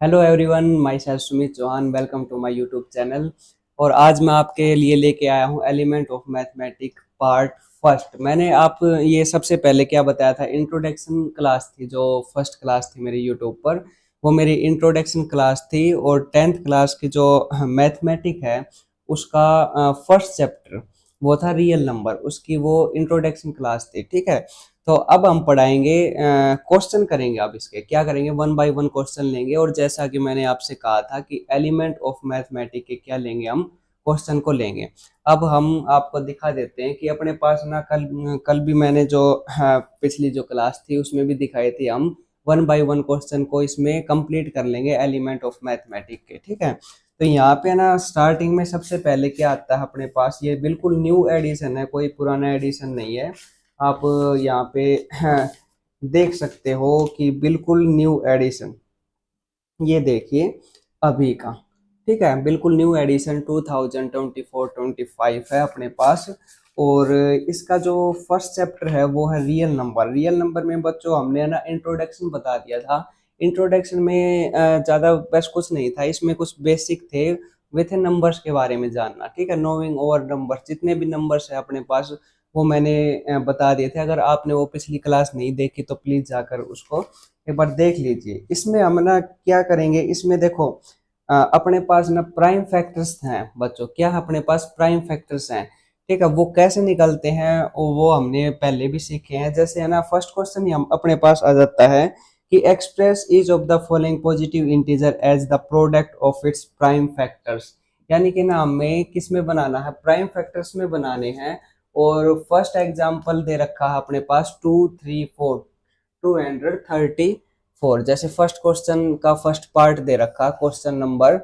Hello everyone, myself Sumit Chauhan. Welcome to my YouTube channel. और आज मैं आपके लिए लेके आया हूँ element of mathematic part first. मैंने आप ये सबसे पहले क्या बताया था, इंट्रोडक्शन क्लास थी जो फर्स्ट क्लास थी मेरी यूट्यूब पर, वो मेरी इंट्रोडक्शन क्लास थी। और टेंथ क्लास की जो मैथमेटिक है उसका फर्स्ट चैप्टर वो था रियल नंबर, उसकी वो इंट्रोडक्शन क्लास थी। ठीक है, तो अब हम पढ़ाएंगे, क्वेश्चन करेंगे। अब इसके क्या करेंगे, वन बाय वन क्वेश्चन लेंगे। और जैसा कि मैंने आपसे कहा था कि एलिमेंट ऑफ मैथमेटिक्स के क्या लेंगे, हम क्वेश्चन को लेंगे। अब हम आपको दिखा देते हैं कि अपने पास ना कल कल भी मैंने जो पिछली जो क्लास थी उसमें भी दिखाए थे। हम वन बाय वन क्वेश्चन को इसमें कंप्लीट कर लेंगे एलिमेंट ऑफ मैथमेटिक्स के। ठीक है, तो यहाँ पे ना स्टार्टिंग में सबसे पहले क्या आता है अपने पास, ये बिल्कुल न्यू एडिशन है, कोई पुराना एडिशन नहीं है। आप यहाँ पे देख सकते हो कि बिल्कुल न्यू एडिशन, ये देखिए अभी का। ठीक है, बिल्कुल न्यू एडिशन 2024-25 है अपने पास। और इसका जो फर्स्ट चैप्टर है वो है रियल नंबर। रियल नंबर में बच्चों हमने ना इंट्रोडक्शन बता दिया था। इंट्रोडक्शन में ज़्यादा बस कुछ नहीं था, इसमें कुछ बेसिक थे विथ नंबर्स के बारे में जानना। ठीक है, नोइंग ओवर नंबर्स, जितने भी नंबर्स है अपने पास वो मैंने बता दिए थे। अगर आपने वो पिछली क्लास नहीं देखी तो प्लीज़ जाकर उसको एक बार देख लीजिए। इसमें हम ना क्या करेंगे, इसमें देखो अपने पास ना प्राइम फैक्टर्स हैं बच्चों। क्या अपने पास प्राइम फैक्टर्स हैं? ठीक है, वो कैसे निकलते हैं वो हमने पहले भी सीखे हैं। जैसे है ना, फर्स्ट क्वेश्चन ही हम अपने पास आ जाता है कि express each of the following positive integer as the product of its prime factors. यानी कि ना हमें किस में बनाना है, प्राइम फैक्टर्स में बनाने हैं। और फर्स्ट एग्जांपल दे रखा है अपने पास 234 234। जैसे फर्स्ट क्वेश्चन का फर्स्ट पार्ट दे रखा, क्वेश्चन नंबर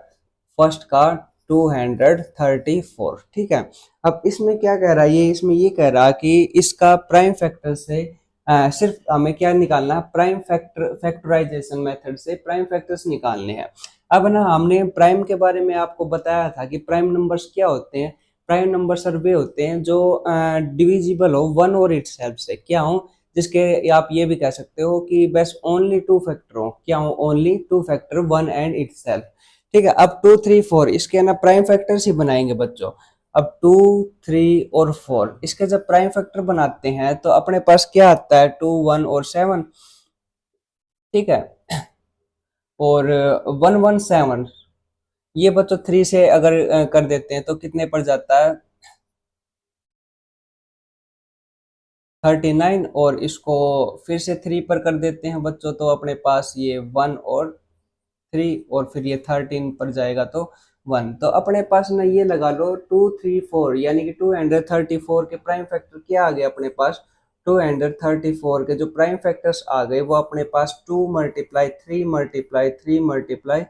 फर्स्ट का 234। ठीक है, अब इसमें क्या कह रहा है, ये इसमें ये कह रहा कि इसका प्राइम फैक्टर से सिर्फ हमें क्या निकालना है, प्राइम फैक्टर फैक्टराइजेशन मेथड से प्राइम फैक्टर्स निकालने हैं। अब ना हमने प्राइम के बारे में आपको बताया था कि प्राइम नंबर्स क्या होते हैं। प्राइम नंबर सर्वे होते हैं जो डिविजिबल हो वन और इट्स हेल्प से, क्या हो, जिसके आप ये भी कह सकते हो कि बस ओनली टू फैक्टर हो। क्या हो, only two factor one and itself. ठीक है, अब 2 3 4 इसके ना प्राइम फैक्टर्स ही बनाएंगे बच्चों। अब 2 3 और 4 इसके जब प्राइम फैक्टर बनाते हैं तो अपने पास क्या आता है, 2 1 और 7। ठीक है, और 1 1 7 ये बच्चों 3 से अगर कर देते हैं तो कितने पर जाता है, 39। और इसको फिर से 3 पर कर देते हैं बच्चों तो अपने पास ये 1 और 3, और फिर ये 13 पर जाएगा तो 1। तो अपने पास ना ये लगा लो 2 3 4, यानी कि 234 के प्राइम फैक्टर क्या आ गए अपने पास, 234 के जो प्राइम फैक्टर्स आ गए वो अपने पास 2 × 3 × 3 ×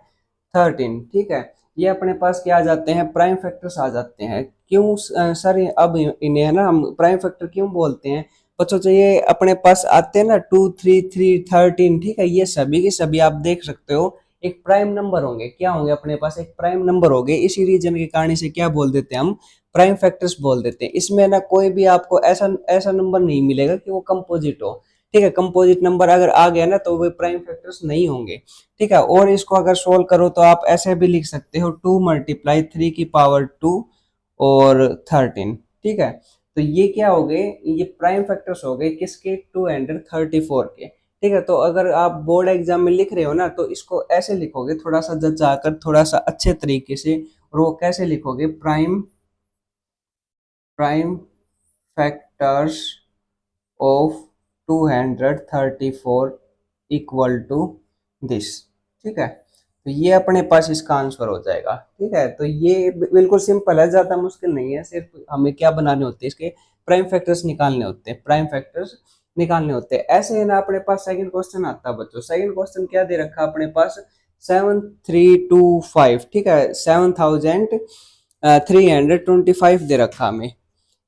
13। ठीक है, ये अपने पास क्या आ जाते हैं, प्राइम फैक्टर्स आ जाते हैं। क्यों सर अब इन्हें ना हम प्राइम फैक्टर क्यों बोलते हैं बच्चों? तो ये अपने पास आते हैं ना 2 3 3 13। ठीक है, ये सभी के सभी आप देख सकते हो एक प्राइम नंबर होंगे। क्या होंगे अपने पास, एक प्राइम नंबर होंगे। इसी रीजन के कारण से क्या बोल देते हैं हम, प्राइम फैक्टर्स बोल देते हैं। इसमें ना कोई भी आपको ऐसा ऐसा नंबर नहीं मिलेगा कि वो कंपोजिट हो। ठीक है, कंपोजिट नंबर अगर आ गया ना तो वो प्राइम फैक्टर्स नहीं होंगे। ठीक है, और इसको अगर सोल्व करो तो आप ऐसे भी लिख सकते हो 2 × 3 की पावर 2 और 13। ठीक है, तो ये क्या हो गए, ये प्राइम फैक्टर्स हो गए किसके, 234 के। ठीक है, तो अगर आप बोर्ड एग्जाम में लिख रहे हो ना तो इसको ऐसे लिखोगे, थोड़ा सा जचा कर, थोड़ा सा अच्छे तरीके से। और वो कैसे लिखोगे, prime prime factors of 234 equal to this. ठीक है, तो ये अपने पास इसका आंसर हो जाएगा। ठीक है, तो ये बिल्कुल सिंपल है, ज्यादा मुश्किल नहीं है। सिर्फ हमें क्या बनाने होते हैं, इसके प्राइम फैक्टर्स निकालने होते हैं, प्राइम फैक्टर्स निकालने होते हैं। ऐसे है ना, अपने पास सेकंड क्वेश्चन आता है बच्चों। सेकंड क्वेश्चन क्या दे रखा है अपने पास, 7325। ठीक है, 7325 दे रखा हमें।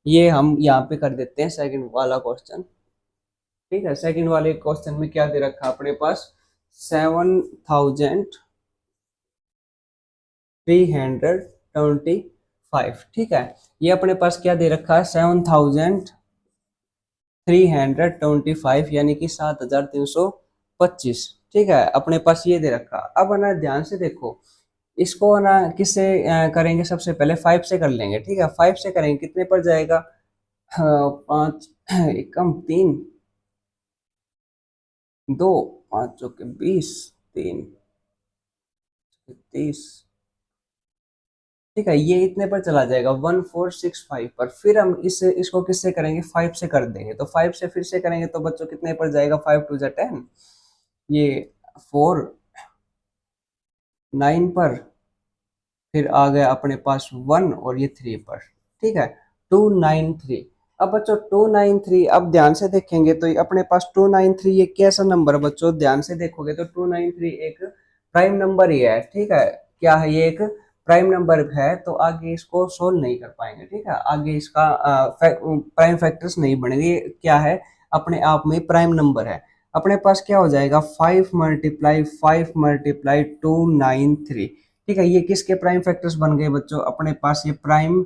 ये हम यहाँ पे कर देते हैं सेकंड वाला क्वेश्चन। ठीक है, सेकंड वाले क्वेश्चन में क्या दे रखा है अपने पास, 7325। ठीक है, ये अपने पास क्या दे रखा है, 7325, यानी कि 7325। ठीक है, अपने पास ये दे रखा। अब है ना ध्यान से देखो, इसको है ना किससे करेंगे, सबसे पहले 5 से कर लेंगे। ठीक है, 5 से करेंगे कितने पर जाएगा, 5 एकम 3, 2, 5 चौके 20, 3 30। ठीक है, ये इतने पर चला जाएगा 1465 पर। फिर हम इसको किससे करेंगे, 5 से कर देंगे। तो 5 से फिर से करेंगे तो बच्चों कितने पर जाएगा, 5 टू 10, ये 4 9 पर, फिर आ गया अपने पास 1 और ये 3 पर। ठीक है, 293। अब बच्चों 293, अब ध्यान से देखेंगे तो ये अपने पास 293 ये कैसा नंबर है बच्चों, ध्यान से देखोगे तो 293 एक प्राइम नंबर ही है। ठीक है, क्या है ये, एक प्राइम नंबर है। तो आगे इसको सोल्व नहीं कर पाएंगे। ठीक है, आगे इसका प्राइम फैक्टर्स नहीं बनेंगे। ये क्या है, अपने आप में प्राइम नंबर है। अपने पास क्या हो जाएगा, 5 × 5 × 293। ठीक है, ये किसके प्राइम फैक्टर्स बन गए बच्चों, अपने पास ये प्राइम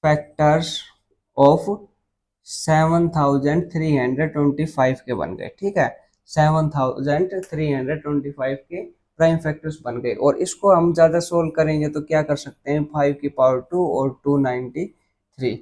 फैक्टर्स ऑफ 7325 के बन गए। ठीक है, 7325 के प्राइम फैक्टर्स बन गए। और इसको हम ज्यादा सोल्व करेंगे तो क्या कर सकते हैं, 5 की पावर 2 और 293।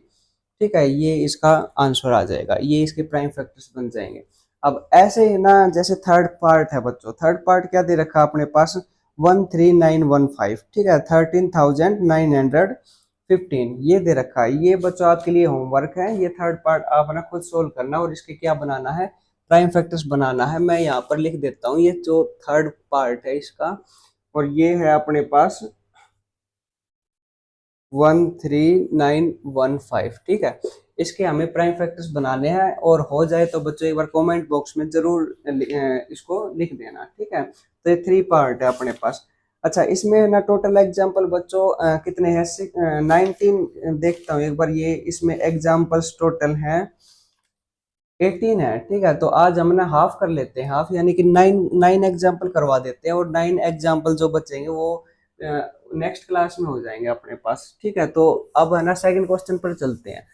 ठीक है, ये इसका आंसर आ जाएगा, ये इसके प्राइम फैक्टर्स बन जाएंगे। अब ऐसे ही ना, जैसे थर्ड पार्ट है बच्चों, थर्ड पार्ट क्या दे रखा अपने पास, 13915। ठीक है, 13915 ये दे रखा है। ये बच्चों आपके लिए होमवर्क है, ये थर्ड पार्ट आप ना खुद सोल्व करना और इसके क्या बनाना है, प्राइम फैक्टर्स बनाना है। मैं यहाँ पर लिख देता हूँ, ये जो थर्ड पार्ट है इसका, और ये है अपने पास 13915। ठीक है, इसके हमें प्राइम फैक्टर्स बनाने हैं, और हो जाए तो बच्चों एक बार कमेंट बॉक्स में जरूर इसको लिख देना। ठीक है, तो ये 3 पार्ट है अपने पास। अच्छा, इसमें ना टोटल एग्जाम्पल बच्चों कितने हैं, 19 देखता हूँ एक बार, ये इसमें एग्जाम्पल्स टोटल हैं 18 है। ठीक है, तो आज हम ना हाफ कर लेते हैं, हाफ यानी कि 9 एग्जाम्पल करवा देते हैं, और 9 एग्जाम्पल जो बचेंगे वो नेक्स्ट क्लास में हो जाएंगे अपने पास। ठीक है, तो अब है ना सेकंड क्वेश्चन पर चलते हैं।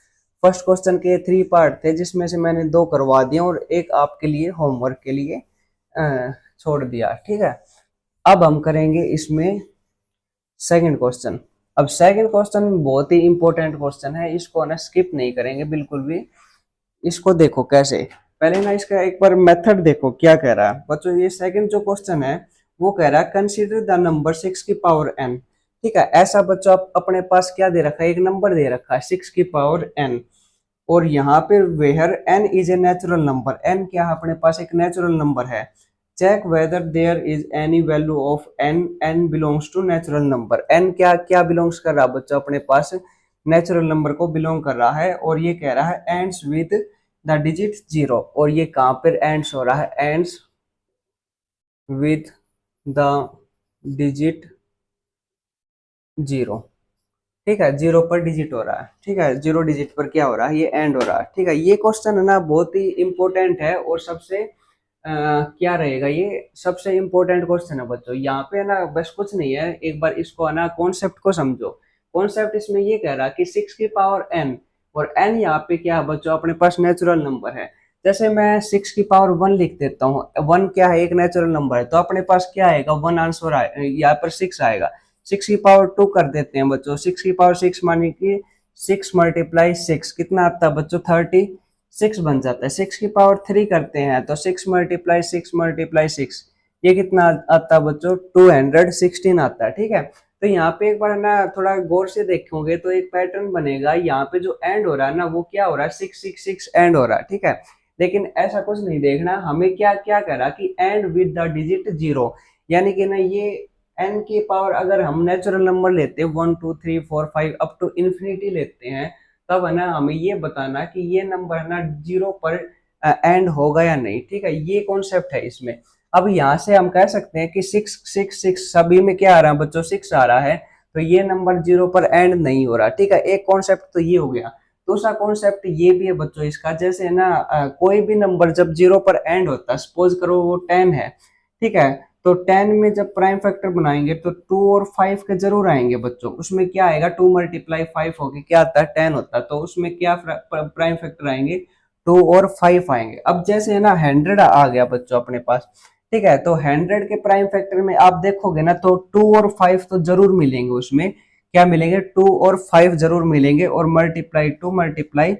फर्स्ट क्वेश्चन के 3 पार्ट थे, जिसमें से मैंने 2 करवा दिए और एक आपके लिए होमवर्क के लिए छोड़ दिया। ठीक है, अब हम करेंगे इसमें सेकंड क्वेश्चन। अब सेकंड क्वेश्चन बहुत ही इंपॉर्टेंट क्वेश्चन है, इसको ना स्किप नहीं करेंगे बिल्कुल भी। इसको देखो कैसे, पहले ना इसका एक बार मेथड देखो क्या कह रहा है बच्चों। ये सेकंड जो क्वेश्चन है वो कह रहा है कंसीडर द नंबर 6 की पावर n। ठीक है, ऐसा बच्चों आप अपने पास क्या दे रखा है, एक नंबर दे रखा है 6 की पावर n, और यहाँ पे where n is a natural number. n क्या है, अपने पास एक नेचुरल नंबर है। Check whether there is any value of n, n belongs to natural number. n क्या क्या बिलोंग्स कर रहा है बच्चों, अपने पास नेचुरल नंबर को बिलोंग कर रहा है। और ये कह रहा है एंड्स विद द डिजिट 0, और ये कहां पर एंड्स हो रहा है, एंड्स विद द डिजिट 0। ठीक है, 0 पर डिजिट हो रहा है। ठीक है, 0 डिजिट पर क्या हो रहा है, ये एंड हो रहा है। ठीक है, ये क्वेश्चन है ना बहुत ही इंपॉर्टेंट है, और सबसे क्या रहेगा, ये सबसे इंपॉर्टेंट क्वेश्चन है बच्चों। यहाँ पे ना बस कुछ नहीं है, एक बार इसको है ना कॉन्सेप्ट को समझो। कॉन्सेप्ट इसमें ये कह रहा है कि 6 की पावर n, और n यहाँ पे क्या है बच्चों, अपने पास नेचुरल नंबर है। जैसे मैं 6 की पावर 1 लिख देता हूँ, 1 क्या है, एक नेचुरल नंबर है, तो अपने पास क्या आएगा, 1 आंसर आए, यहाँ पर 6 आएगा। 6 की पावर 2 कर देते हैं बच्चों, 6 की पावर 6 माने कि 6 × 6 कितना आता है बच्चों, 36 बन जाता है। 6 की पावर 3 करते हैं तो 6 × 6 ये कितना आता है बच्चों, 216 आता है। ठीक है, तो यहाँ पे एक बार ना थोड़ा गौर से देखोगे तो एक पैटर्न बनेगा। यहाँ पे जो एंड हो रहा है ना, वो क्या हो रहा है, 666 एंड हो रहा है। ठीक है, लेकिन ऐसा कुछ नहीं देखना हमें, क्या क्या कह रहा कि एंड विद द डिजिट 0, यानी कि ना ये n की पावर अगर हम नेचुरल नंबर लेते हैं 1 2 3 4 5 अप टू इन्फिनिटी लेते हैं, तब है ना हमें ये बताना कि ये नंबर है ना 0 पर एंड होगा या नहीं। ठीक है, ये कॉन्सेप्ट है इसमें। अब यहाँ से हम कह सकते हैं कि 6 सभी में क्या आ रहा है बच्चों, 6 आ रहा है, तो ये नंबर 0 पर एंड नहीं हो रहा। ठीक है, एक कॉन्सेप्ट तो ये हो गया। दूसरा कॉन्सेप्ट ये भी है बच्चों इसका, जैसे ना कोई भी नंबर जब 0 पर एंड होता है, सपोज करो वो 10 है। ठीक है, तो 10 में जब प्राइम फैक्टर बनाएंगे तो 2 और 5 के जरूर आएंगे बच्चों। उसमें क्या आएगा, 2 × 5 होगी, क्या आता है, 10 होता है, तो उसमें क्या प्राइम फैक्टर आएंगे, 2 और 5 आएंगे। अब जैसे है ना 100 आ गया बच्चों अपने पास, ठीक है। तो 100 के प्राइम फैक्टर में आप देखोगे ना तो 2 और 5 तो जरूर मिलेंगे, उसमें क्या मिलेंगे, 2 और 5 जरूर मिलेंगे, और मल्टीप्लाई 2 मल्टीप्लाई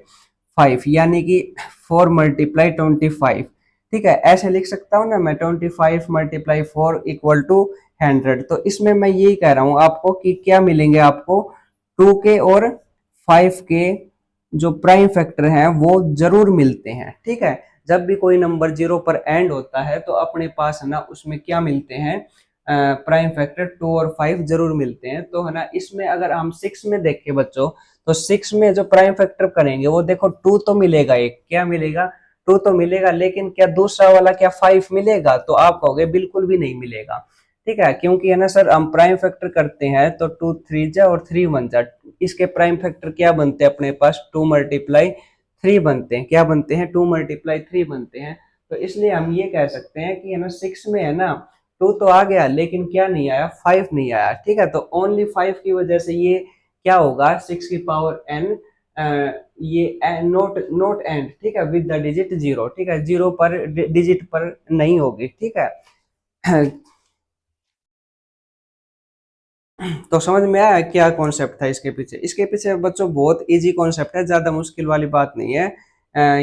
5 यानी कि 4 मल्टीप्लाई 25। ठीक है, ऐसे लिख सकता हूँ ना मैं, 25 मल्टीप्लाई 4 इक्वल टू 100। तो इसमें मैं यही कह रहा हूँ आपको कि क्या मिलेंगे आपको, 2 के और 5 के जो प्राइम फैक्टर हैं वो जरूर मिलते हैं। ठीक है, जब भी कोई नंबर जीरो पर एंड होता है तो अपने पास है ना उसमें क्या मिलते हैं, प्राइम फैक्टर 2 और 5 जरूर मिलते हैं। तो है ना इसमें अगर हम 6 में देखें बच्चों, तो 6 में जो प्राइम फैक्टर करेंगे वो देखो 2 तो मिलेगा, एक क्या मिलेगा, 2 तो मिलेगा, लेकिन क्या दूसरा वाला क्या 5 मिलेगा, तो आप कहोगे बिल्कुल भी नहीं मिलेगा। ठीक है, क्योंकि है ना सर हम प्राइम फैक्टर करते हैं तो 2 3 जा और 3 1 जा, इसके प्राइम फैक्टर क्या बनते हैं अपने पास, 2 मल्टीप्लाई 3 बनते हैं, क्या बनते हैं, 2 मल्टीप्लाई 3 बनते हैं। तो इसलिए हम ये कह सकते हैं कि है ना 6 में है ना 2 तो आ गया लेकिन क्या नहीं आया, 5 नहीं आया। ठीक है, तो ओनली 5 की वजह से ये क्या होगा, 6 की पावर n, ये नोट नोट एंड, ठीक है, विद द डिजिट जीरो। ठीक है, जीरो पर डिजिट पर नहीं होगी। ठीक है, तो समझ में आया क्या कॉन्सेप्ट था इसके पीछे। इसके पीछे बच्चों बहुत इजी कॉन्सेप्ट है, ज्यादा मुश्किल वाली बात नहीं है।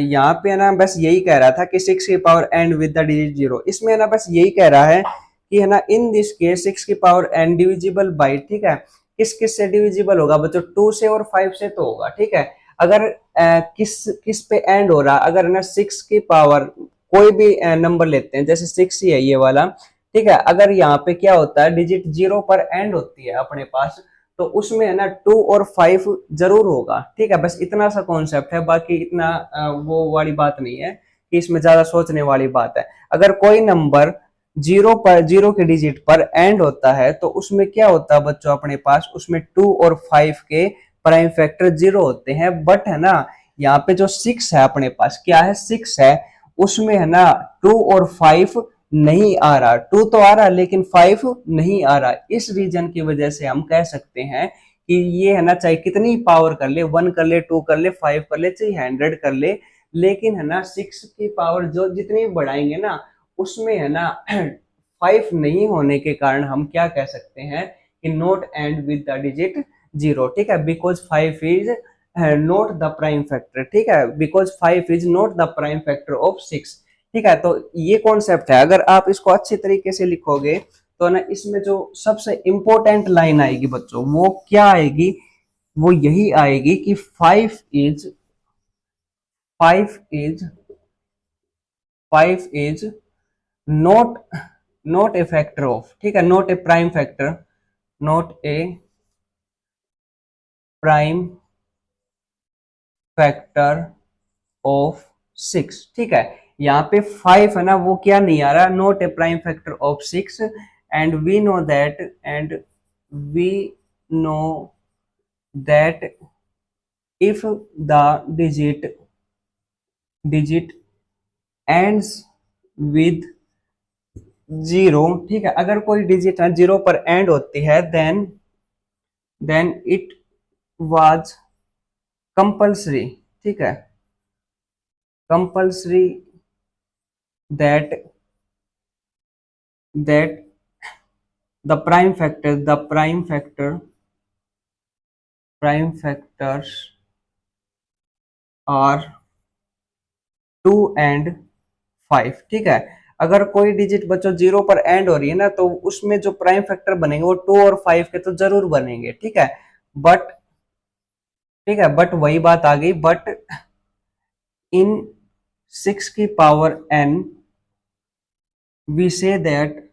यहाँ पे है ना बस यही कह रहा था कि 6 की power and with the digit zero, इसमें है ना बस यही कह रहा है कि है ना इन दिस केस 6 की पावर एन डिविजिबल बाई, ठीक है, किस किस से डिविजिबल होगा बच्चों, 2 से और 5 से तो होगा। ठीक है, अगर किस किस पे एंड हो रहा, अगर है ना 6 की पावर कोई भी नंबर लेते हैं, जैसे 6 ही है ये वाला। ठीक है, अगर यहाँ पे क्या होता है, डिजिट जीरो पर एंड होती है अपने पास, तो उसमें है ना 2 और 5 जरूर होगा। ठीक है, बस इतना सा कॉन्सेप्ट है, बाकी इतना वो वाली बात नहीं है कि इसमें ज्यादा सोचने वाली बात है। अगर कोई नंबर जीरो पर, जीरो के डिजिट पर एंड होता है तो उसमें क्या होता है बच्चों अपने पास, उसमें 2 और 5 के प्राइम फैक्टर जीरो होते हैं। बट है ना यहाँ पे जो 6 है अपने पास, क्या है, 6 है, उसमें है ना 2 और 5 नहीं आ रहा, 2 तो आ रहा लेकिन 5 नहीं आ रहा। इस रीजन की वजह से हम कह सकते हैं कि ये है ना चाहे कितनी पावर कर ले, 1 कर ले, 2 कर ले, 5 कर ले, चाहे 100 कर ले, लेकिन है ना 6 की पावर जो जितनी बढ़ाएंगे ना उसमें है ना 5 नहीं होने के कारण हम क्या कह सकते हैं कि not and with the digit zero. ठीक है, because 5 is not the prime factor. ठीक है, because 5 is not the prime factor of 6। ठीक है, तो ये कॉन्सेप्ट है, अगर आप इसको अच्छे तरीके से लिखोगे तो ना इसमें जो सबसे इंपॉर्टेंट लाइन आएगी बच्चों वो क्या आएगी, वो यही आएगी कि 5 is 5 is not not a factor of, ठीक है, not a prime factor, not a prime factor of 6। ठीक है, यहाँ पे 5 है ना वो क्या नहीं आ रहा, not a prime factor of 6, and we know that, and we know that if the digit ends with zero, ठीक है, अगर कोई डिजिट है जीरो पर एंड होती है, देन इट वाज कंपल्सरी, ठीक है, compulsory that that the prime factors are 2 and 5। ठीक है, अगर कोई डिजिट बच्चों जीरो पर एंड हो रही है ना तो उसमें जो प्राइम फैक्टर बनेंगे वो 2 और 5 के तो जरूर बनेंगे। ठीक है, बट ठीक है, बट वही बात आ गई, बट इन 6 की power n we say that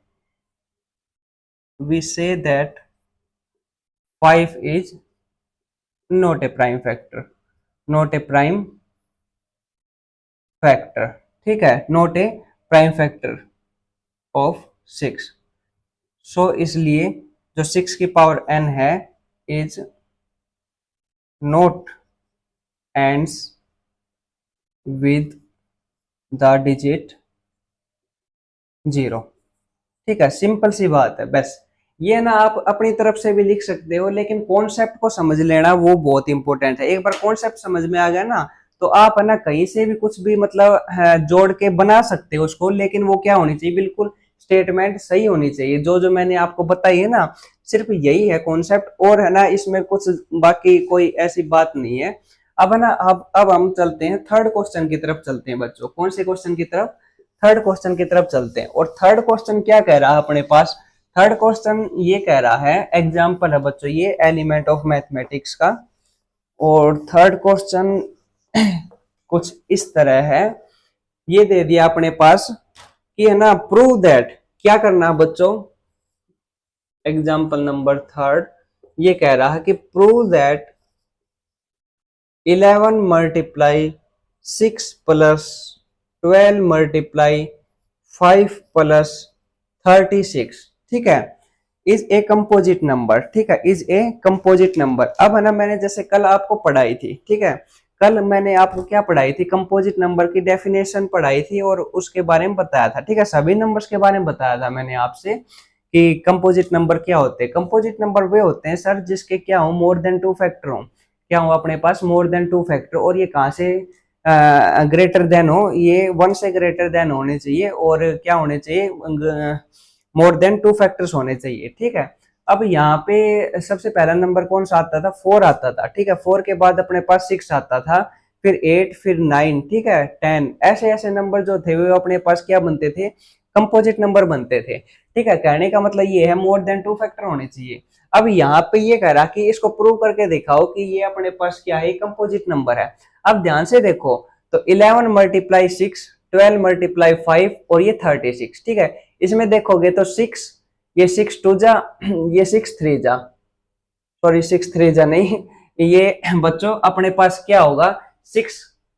5 is not a prime factor, not a prime factor, ठीक है, not a prime factor of 6। So इसलिए जो 6 की पावर n है is not ends with the digit zero. ठीक है, simple सी बात है बस। ये ना आप अपनी तरफ से भी लिख सकते हो, लेकिन कॉन्सेप्ट को समझ लेना वो बहुत इंपॉर्टेंट है। एक बार कॉन्सेप्ट समझ में आ गया ना तो आप है ना कहीं से भी कुछ भी मतलब जोड़ के बना सकते हो उसको, लेकिन वो क्या होनी चाहिए, बिल्कुल स्टेटमेंट सही होनी चाहिए। जो जो मैंने आपको बताई है ना, सिर्फ यही है कॉन्सेप्ट, और है ना इसमें कुछ बाकी कोई ऐसी बात नहीं है। अब है ना, अब हम चलते हैं थर्ड क्वेश्चन की तरफ चलते हैं बच्चों। कौन से क्वेश्चन की तरफ? थर्ड क्वेश्चन की तरफ चलते हैं। और थर्ड क्वेश्चन क्या कह रहा है अपने पास? थर्ड क्वेश्चन ये कह रहा है, एग्जाम्पल है बच्चों ये एलिमेंट ऑफ मैथमेटिक्स का। और थर्ड क्वेश्चन कुछ इस तरह है, ये दे दिया अपने पास कि है ना, प्रूव दैट, क्या करना है बच्चों? एग्जाम्पल नंबर थर्ड ये कह रहा है कि prove that 11 multiply 6 plus 12 multiply 5 plus 36, ठीक है, इज ए कंपोजिट नंबर। ठीक है, इज ए कंपोजिट नंबर। अब है ना, मैंने जैसे कल आपको पढ़ाई थी, ठीक है, कल मैंने आपको क्या पढ़ाई थी? कंपोजिट नंबर की डेफिनेशन पढ़ाई थी और उसके बारे में बताया था। ठीक है, सभी नंबर्स के बारे में बताया था मैंने आपसे कि कंपोजिट नंबर क्या होते हैं। कंपोजिट नंबर वे होते हैं सर जिसके क्या हो, मोर देन 2 फैक्टर हो। क्या हो अपने पास? मोर देन 2 फैक्टर। और ये कहां से ग्रेटर देन हो? ये 1 से ग्रेटर देन होने चाहिए। और क्या होने चाहिए? मोर देन 2 फैक्टर्स होने चाहिए। ठीक है, अब यहाँ पे सबसे पहला नंबर कौन सा आता था? 4 आता था। ठीक है, 4 के बाद अपने पास 6 आता था, फिर 8, फिर 9, ठीक है, 10, ऐसे ऐसे नंबर जो थे वो अपने पास क्या बनते थे? कंपोजिट नंबर बनते थे। ठीक है, कहने का मतलब ये है मोर देन 2 फैक्टर होने चाहिए। अब यहाँ पे ये कह रहा कि इसको प्रूव करके दिखाओ कि ये अपने पास क्या है, कंपोजिट नंबर है। अब ध्यान से देखो तो 11 मल्टीप्लाई 6, 12 मल्टीप्लाई 5 और ये 36। ठीक है, इसमें देखोगे तो 6, ये 6 टू जा, ये 6 3 जा, सॉरी 6 3 जा नहीं, ये बच्चों अपने पास क्या होगा? 6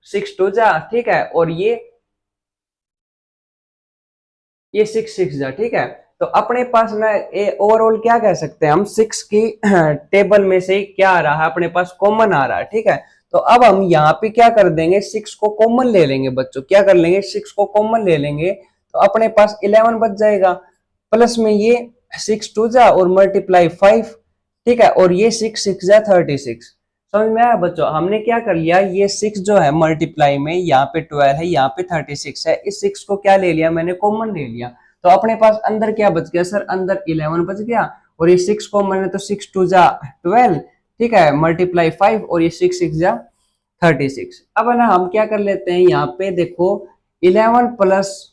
6 टू जा, ठीक है, और ये 6 6 जा, ठीक है। तो अपने पास ना ओवरऑल क्या कह सकते हैं हम? 6 की टेबल में से क्या आ रहा है अपने पास? कॉमन आ रहा है। ठीक है, तो अब हम यहाँ पे क्या कर देंगे? 6 को कॉमन ले लेंगे बच्चों। क्या कर लेंगे? 6 को कॉमन ले लेंगे तो अपने पास 11 बच जाएगा। प्लस में ये 6 टू जा और मल्टीप्लाई 5, ठीक है, और ये 6 6 जा 36। समझ में आया बच्चों? हमने क्या कर लिया, ये 6 जो है मल्टीप्लाई में, यहाँ पे 12 है, यहाँ पे 36 है, इस 6 को क्या ले लिया मैंने? कॉमन ले लिया। तो अपने पास अंदर क्या बच गया सर? अंदर 11 बच गया, और ये 6 कॉमन है तो 6 टू जा 12, ठीक है, मल्टीप्लाई 5 और ये 6 6 जा 36। अब है ना, हम क्या कर लेते हैं यहाँ पे देखो, 11 प्लस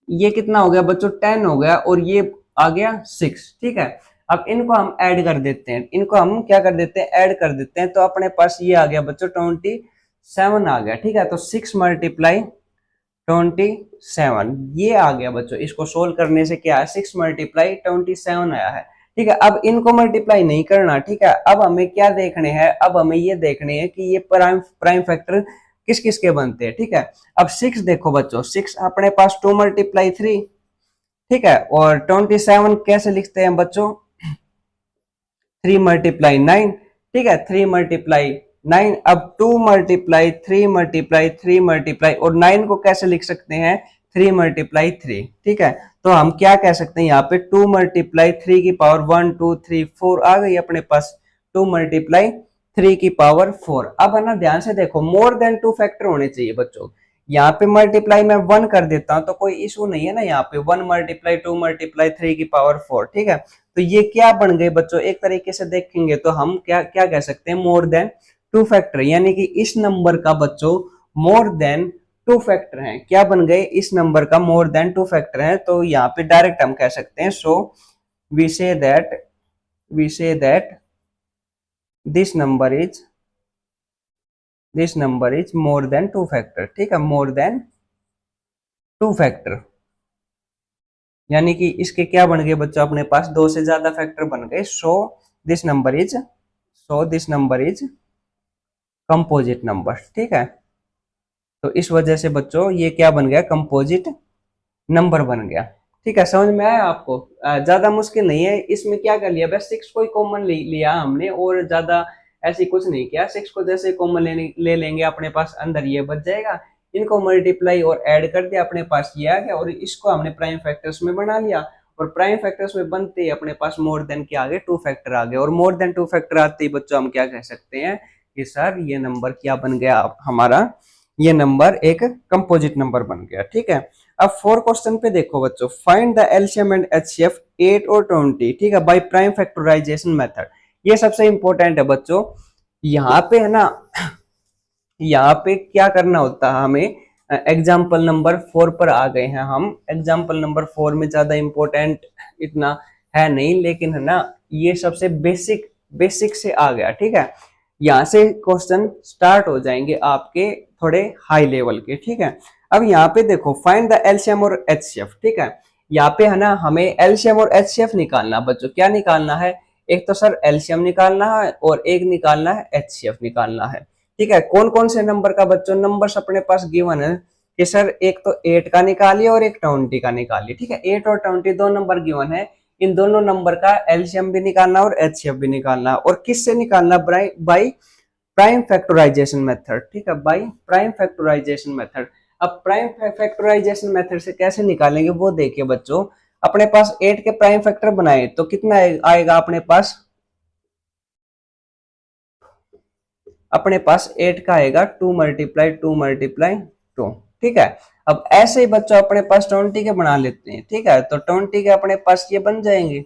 ये कितना हो गया बच्चों? 10 हो गया, और ये आ गया 6। ठीक है, अब इनको हम ऐड कर देते हैं, इनको हम क्या कर देते हैं? ऐड कर देते हैं, तो अपने पास ये आ गया बच्चों 27 आ गया। ठीक है, तो 6 मल्टीप्लाई 27 ये आ गया बच्चों। इसको सोल्व करने से क्या है? 6 मल्टीप्लाई 27 आया है। ठीक है, अब इनको मल्टीप्लाई नहीं करना। ठीक है, अब हमें क्या देखने हैं? अब हमें ये देखने हैं कि ये प्राइम प्राइम फैक्टर किस किस के बनते हैं। ठीक है, अब 6 देखो बच्चों, 6 अपने पास 2 मल्टीप्लाई 3, ठीक है, और 27 कैसे लिखते हैं बच्चों? 3 मल्टीप्लाई 9, ठीक है, 3 मल्टीप्लाई 9। अब 2 मल्टीप्लाई 3 मल्टीप्लाई 3 मल्टीप्लाई, और 9 को कैसे लिख सकते हैं? 3 मल्टीप्लाई 3। ठीक है, तो हम क्या कह सकते हैं यहाँ पे? 2 मल्टीप्लाई 3 की पावर 1 2 3 4 आ गई अपने पास, 2 मल्टीप्लाई 3 की पावर 4। अब है ना, ध्यान से देखो, मोर देन 2 फैक्टर होने चाहिए बच्चों। यहाँ पे मल्टीप्लाई मैं 1 कर देता हूं तो कोई इशू नहीं है ना। यहाँ पे 1 मल्टीप्लाई 2 मल्टीप्लाई 3 की पावर 4, ठीक है, तो ये क्या बन गए बच्चों? एक तरीके से देखेंगे तो हम क्या क्या कह सकते हैं? मोर देन 2 फैक्टर, यानी कि इस नंबर का बच्चों मोर देन 2 फैक्टर हैं। क्या बन गए? इस नंबर का मोर देन 2 फैक्टर है। तो यहाँ पे डायरेक्ट हम कह सकते हैं, so we say that this number is more than 2 factor. ठीक है, मोर देन 2 फैक्टर, यानी कि इसके क्या बन गए बच्चों? अपने पास 2 से ज्यादा फैक्टर बन गए। This number is composite number. ठीक है, तो इस वजह से बच्चों ये क्या बन गया? कंपोजिट नंबर बन गया। ठीक है, समझ में आया आपको? ज्यादा मुश्किल नहीं है। इसमें क्या कर लिया? बस 6 को ही कॉमन लिया हमने, और ज्यादा ऐसी कुछ नहीं किया। 6 को जैसे कॉमन ले लेंगे अपने पास अंदर ये बच जाएगा, इनको मल्टीप्लाई और ऐड कर दिया, अपने पास ये आ गया, और इसको हमने प्राइम फैक्टर्स में बना लिया। और प्राइम फैक्टर्स में बनते ही अपने पास मोर देन के आगे 2 फैक्टर आ गए, और मोर देन 2 फैक्टर आते ही बच्चों हम क्या कह सकते हैं कि सर ये नंबर क्या बन गया हमारा? ये नंबर एक कंपोजिट नंबर बन गया। ठीक है, अब 4 क्वेश्चन पे देखो बच्चों, find the LCM and HCF 8 और 20, ठीक है, बाय प्राइम फैक्टराइजेशन मेथड। ये सबसे इंपॉर्टेंट है बच्चों। यहाँ पे है ना, यहाँ पे क्या करना होता है हमें, एग्जाम्पल नंबर 4 पर आ गए हैं हम। एग्जाम्पल नंबर 4 में ज्यादा इंपॉर्टेंट इतना है नहीं, लेकिन है ना ये सबसे बेसिक बेसिक से आ गया, ठीक है। यहाँ से क्वेश्चन स्टार्ट हो जाएंगे आपके थोड़े हाई लेवल के, ठीक है। अब यहाँ पे देखो, फाइंड द एलसीएम और एचसीएफ, ठीक है। यहाँ पे है ना हमें एलसीएम और एचसीएफ निकालना बच्चों। क्या निकालना है, एक तो सर एलसीएम निकालना है और एक निकालना है एचसीएफ निकालना है, ठीक है। कौन कौन से नंबर का बच्चों, नंबर्स अपने पास गिवन है कि सर एक तो 8 का निकालिए और एक 20 का निकालिए, ठीक है। 8 और 20 दो नंबर गिवन है, इन दोनों नंबर का एलसीएम भी निकालना और एचसीएफ भी निकालना। और किससे निकालना, बाई प्राइम फैक्टराइजेशन मेथड, ठीक है, बाई प्राइम फैक्टराइजेशन मेथड। अब प्राइम फैक्टराइजेशन मेथड से कैसे निकालेंगे वो देखिए बच्चों। अपने पास 8 के प्राइम फैक्टर बनाए तो कितना आएगा अपने पास 8 का आएगा 2 मल्टीप्लाई 2 मल्टीप्लाई 2, ठीक है। अब ऐसे ही बच्चों अपने पास 20 के बना लेते हैं, ठीक है। तो 20 के अपने पास ये बन जाएंगे,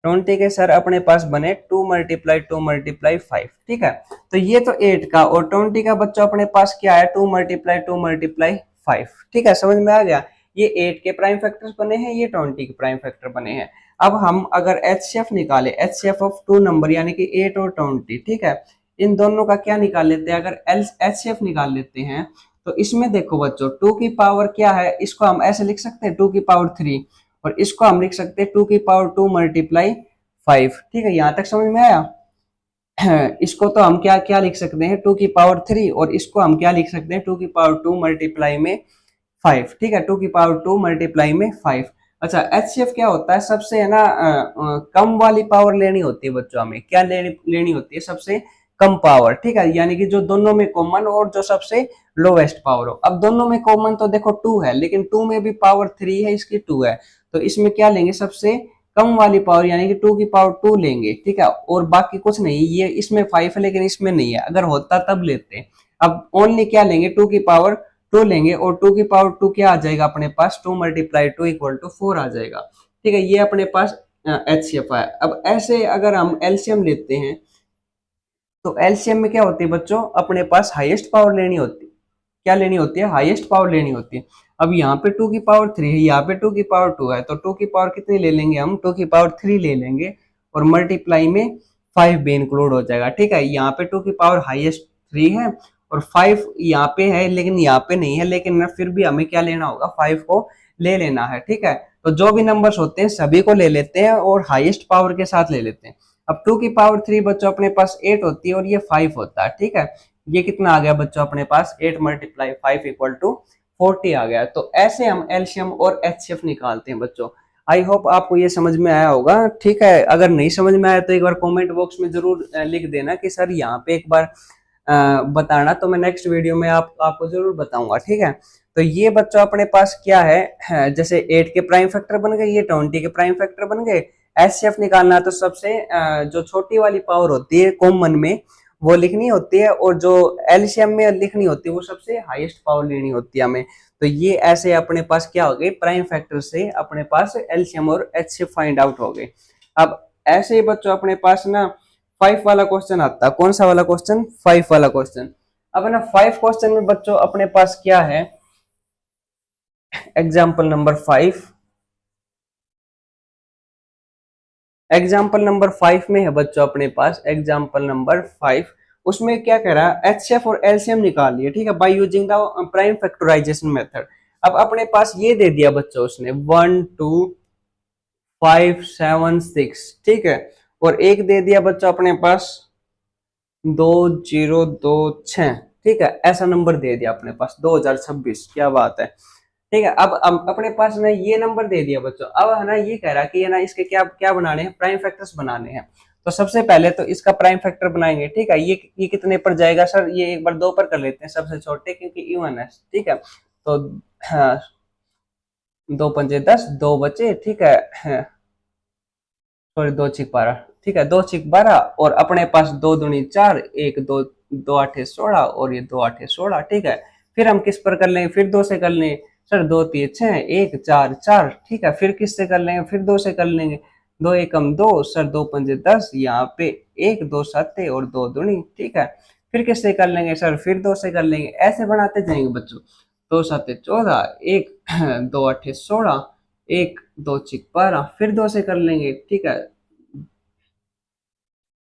20 के सर अपने पास बने 2 मल्टीप्लाई 2 मल्टीप्लाई 5, ठीक है। तो ये तो 8 का, और 20 का बच्चों अपने पास क्या है, 2 मल्टीप्लाई 2 मल्टीप्लाई 5, ठीक है। समझ में आ गया, ये 8 के प्राइम फैक्टर्स बने हैं, ये 20 के प्राइम फैक्टर बने हैं। अब हम अगर एचसीएफ निकाले, एचसीएफ ऑफ 2 नंबर यानी कि 8 और 20, ठीक है, इन दोनों का क्या निकाल लेते हैं, अगर एचसीएफ निकाल लेते हैं तो इसमें देखो बच्चों 2 की पावर क्या है, इसको हम ऐसे लिख सकते हैं 2 की पावर 3, और इसको हम लिख सकते हैं 2 की पावर 2 मल्टीप्लाई 5, ठीक है। यहां तक समझ में आया। इसको तो हम क्या क्या लिख सकते हैं, 2 की पावर 3, और इसको हम क्या लिख सकते हैं, 2 की पावर 2 मल्टीप्लाई में 5, ठीक है, 2 की पावर 2 मल्टीप्लाई में 5। अच्छा, एचसीएफ क्या होता है, सबसे है ना कम वाली पावर लेनी होती है बच्चों, हमें क्या लेनी होती है, सबसे कम पावर, ठीक है, यानी कि जो दोनों में कॉमन और जो सबसे लोवेस्ट पावर हो। अब दोनों में कॉमन तो देखो 2 है, लेकिन 2 में भी पावर 3 है, इसकी 2 है, तो इसमें क्या लेंगे, सबसे कम वाली पावर यानी कि 2 की पावर 2 लेंगे, ठीक है। और बाकी कुछ नहीं, ये इसमें 5 है लेकिन इसमें नहीं है, अगर होता तब लेते। अब ओनली क्या लेंगे, 2 की पावर 2 लेंगे, और 2 की पावर 2 क्या आ जाएगा अपने पास, 2 मल्टीप्लाई 2 इक्वल टू 4 आ जाएगा, ठीक है। ये अपने पास एचसीएफ है। अब ऐसे अगर हम एलसीएम लेते हैं तो एलसीएम में क्या होती है बच्चों, अपने पास हाईएस्ट पावर लेनी होती है। क्या लेनी होती है, हाईएस्ट पावर लेनी होती है। अब यहाँ पे 2 की पावर 3 है, यहाँ पे 2 की पावर 2 है, तो 2 की पावर कितनी ले लेंगे हम, 2 की पावर 3 ले लेंगे, और मल्टीप्लाई में 5 भी इंक्लूड हो जाएगा, ठीक है। यहाँ पे 2 की पावर हाईएस्ट 3 है, और 5 यहाँ पे है लेकिन यहाँ पे नहीं है, लेकिन फिर भी हमें क्या लेना होगा, 5 को ले लेना है, ठीक है। तो जो भी नंबर्स होते हैं सभी को ले लेते हैं और हाईएस्ट पावर के साथ ले लेते हैं। अब 2 की पावर 3 बच्चों अपने पास 8 होती है, और ये 5 होता है, ठीक है। ये कितना आ गया बच्चों अपने पास, 8 मल्टीप्लाई 5 इक्वल टू 40 आ गया। तो ऐसे हम एलसीएम और एचसीएफ निकालते हैं बच्चों। आई होप आपको ये समझ में आया होगा, ठीक है। अगर नहीं समझ में आया तो एक बार कमेंट बॉक्स में जरूर लिख देना कि सर यहाँ पे एक बार बताना, तो मैं नेक्स्ट वीडियो में आपको जरूर बताऊंगा, ठीक है। तो ये बच्चों अपने पास क्या है, जैसे 8 के प्राइम फैक्टर बन गए, ये 20 के प्राइम फैक्टर बन गए। एचसीएफ निकालना तो सबसे जो छोटी वाली पावर होती है कॉमन में वो लिखनी होती है, और जो एलसीएम में लिखनी होती है वो सबसे हाईएस्ट पावर लेनी होती है हमें। तो ये ऐसे अपने पास क्या हो गए, प्राइम फैक्टर से अपने पास एलसीएम और एचसीएफ फाइंड आउट हो गए। अब ऐसे ही बच्चों अपने पास ना 5 वाला क्वेश्चन आता है। कौन सा वाला क्वेश्चन, 5 वाला क्वेश्चन। अब ना 5 क्वेश्चन में बच्चों अपने पास क्या है, एग्जाम्पल नंबर 5, एग्जाम्पल नंबर 5 में है बच्चों अपने पास, एग्जाम्पल नंबर 5, उसमें क्या कह रहा है, एचसीएफ और एलसीएम निकालिए, ठीक है, by using the prime factorisation method. अब अपने पास ये दे दिया बच्चों उसने 1 2 5 7 6, ठीक है, और एक दे दिया बच्चों अपने पास 2 0 2 6, ठीक है, ऐसा नंबर दे दिया अपने पास 2026, क्या बात है, ठीक है। अब अपने पास ना ये नंबर दे दिया बच्चों। अब है ना ये कह रहा है कि है ना इसके क्या क्या बनाने हैं, प्राइम फैक्टर्स बनाने हैं। तो सबसे पहले तो इसका प्राइम फैक्टर बनाएंगे, ठीक है। ये कितने पर जाएगा सर, ये एक बार 2 पर कर लेते हैं सबसे छोटे, क्योंकि इवन है, ठीक है। तो हाँ, 2 पंजे 10, 2 बचे, ठीक है, सॉरी 2 छिक 12, ठीक है, 2 छिक 12, और अपने पास 2 दूनी 4, 1 2 2 8 16, और ये 2 8 16, ठीक है। फिर हम किस पर कर लेंगे, फिर 2 से कर लें, सर दो तीन छः, एक चार चार, ठीक है। फिर किससे कर लेंगे, फिर दो से कर लेंगे, दो एकम दो, सर दो पंजे 10, यहाँ पे एक दो सत्ते और दो दूनी, ठीक है। फिर किससे कर लेंगे सर, फिर दो से कर लेंगे, ऐसे बढ़ाते जाएंगे बच्चों। दो सत्ते 14, एक दो अट्ठे 16, एक दो छिक 12, फिर दो से कर लेंगे, ठीक है।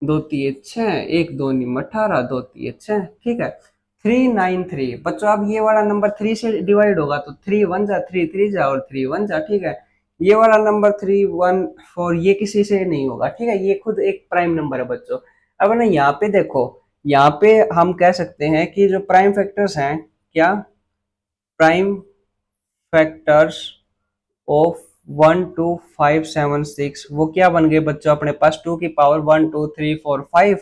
दो तीय छः, एक दो निम 18, दो तीय छः, ठीक है। 393 बच्चों, अब ये वाला नंबर थ्री से डिवाइड होगा तो थ्री वन जा, थ्री थ्री जा और थ्री वन जा, ठीक है। ये वाला नंबर 314 ये किसी से नहीं होगा, ठीक है। ये खुद एक प्राइम नंबर है बच्चों। अब ना यहाँ पे देखो, यहाँ पे हम कह सकते हैं कि जो प्राइम फैक्टर्स हैं, क्या प्राइम फैक्टर्स ऑफ 1 2 5 7 6, वो क्या बन गए बच्चों अपने पास, 2 की पावर 1 2 3 4 5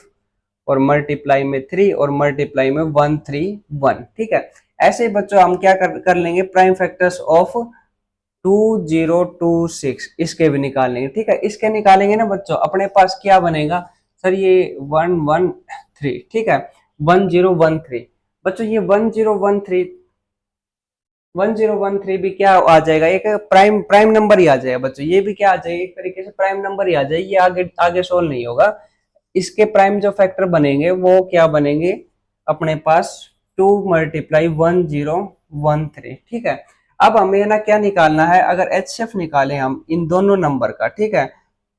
और मल्टीप्लाई में 3 और मल्टीप्लाई में 1 3 1, ठीक है। ऐसे ही बच्चों हम क्या कर लेंगे, प्राइम फैक्टर्स ऑफ 2026 इसके भी निकालेंगे, ठीक है। इसके निकालेंगे ना बच्चों, अपने पास क्या बनेगा सर, ये 113, ठीक है, 1013। बच्चों ये 1013 भी क्या आ जाएगा, एक प्राइम प्राइम नंबर ही आ जाएगा बच्चों। ये भी क्या आ जाएगा, एक तरीके से प्राइम नंबर ही आ जाएगी। ये आगे आगे सोल्व नहीं होगा। इसके प्राइम जो फैक्टर बनेंगे वो क्या बनेंगे अपने पास, 2 × 1013, ठीक है। अब हमें ना क्या निकालना है, अगर एचसीएफ निकाले हम इन दोनों नंबर का, ठीक है,